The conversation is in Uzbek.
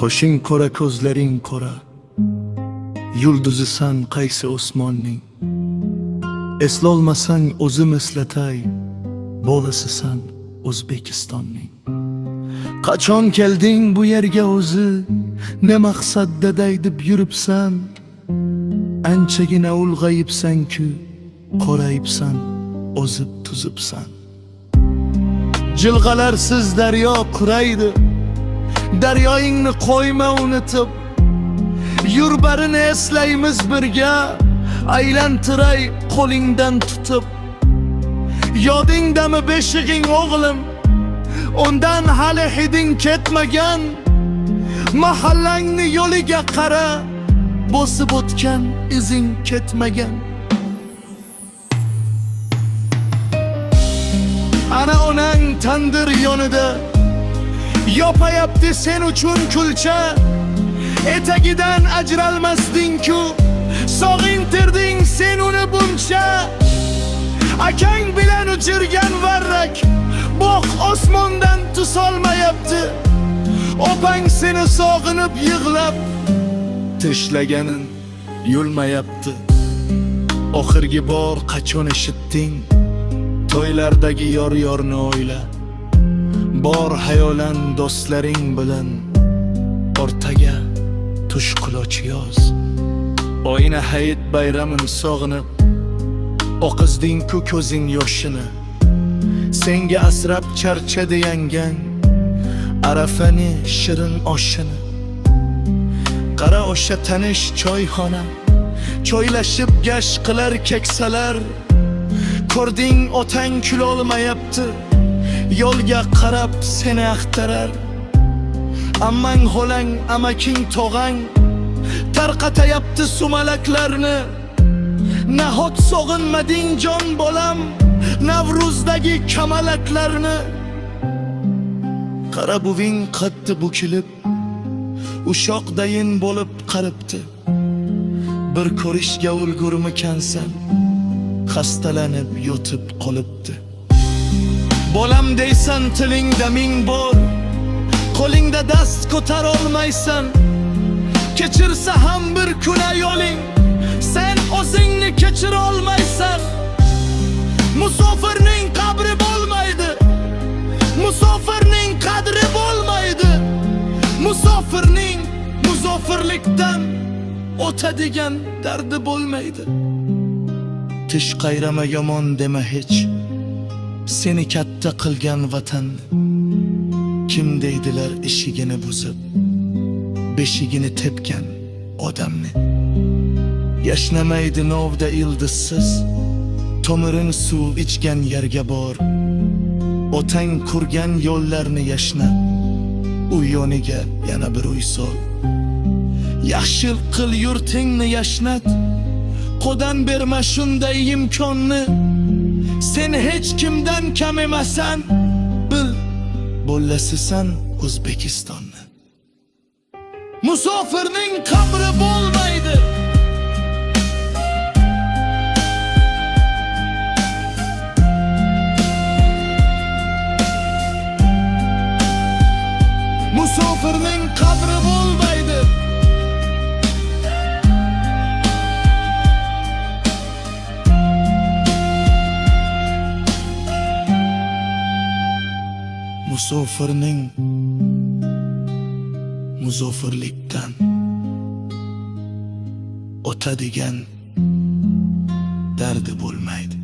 Qoshing qora, ko'zlaring qora, yulduzisan qaysi osmonning. Eslolmasang o'zim eslatay, bolasisan O'zbekistonning. Qachon kelding bu yerga o'zi, ne maqsadda daydib yuribsan? Anchagina ulg'ayibsan-ku, qorayibsan, o'zib tuzibsan. Jilg'alarsiz daryo quraydi, daryoyingni qo'yma unutib. Yur barini eslaymiz birga, aylantiray qo'lingdan tutib. Yodingdami beshig'ing o'g'lim, ondan hali hiding ketmagan. Mahallangni yo'liga qara, bosib o'tgan izing ketmagan. Ana onang tandir yonida yopayapti sen uchun kulcha. Etagidan ajralmasding-ku, sog'intirding sen uni buncha. Akang bilan uchirgan varrak bog' osmondan tus olmayapti. Opang seni sog'inib yig'lab tishlaganin yulmayapti. Oxirgi bor qachon eshitding? To'ylardagi yor-yorni o'yla. Bor hayolan do'stlaring bilan o'rtaga tush quloch yoz. Oyna hayit bayramin sog'inib oqizding-ku ko'zing yoshini. Senga asrab charchadi yangang arafani shirin oshini. Qara o'sha tanish choyxona, choylashib gash qilar keksalar. Ko'rding otang kulolmayapti, yo'lga qarab seni axtarar. Ammang xolang, amaking tog'ang tarqatayapti sumalaklarni. Nahot sog'inmading jon bolam Navruzdagi kamalaklarni? Qara buving qaddi bukilib, ushoqdayin bo'lib qaribdi. Bir ko'rishga ulgurmikansan, xastalanib yotib qolibdi. Bolam deysan tilingda ming bor, qo'lingda dast ko'tar olmaysan. Kechirsa ham bir kun yo'ling, sen o'zingni kechira olmaysan. Musofirning qabri bo'lmaydi, musofirning qadri bo'lmaydi. Musofirning muzofirlikdan o'tadigan dardi bo'lmaydi. Tish qayrama yomon dema hech, seni katta qilgan vatan. Kim deydilar eshigini buzib, beshigini tepgan odamni. Yashnamaydi novda ildizsiz, tomirin suv ichgan yerga bor. Otang qurgan yo'llarni yashna, u yoniga yana bir uy sol. Yaxshil qil yurtingni yashnat, qo'dan berma shunday imkonni. Sen hech kimdan kam emasan, bil, bo'lasisan O'zbekistonni. Musofirning qabri bo'lmaydi, musofirning qabri bo'lmaydi. Musofirning muzofirlikdan o'tadigan dardi bo'lmaydi.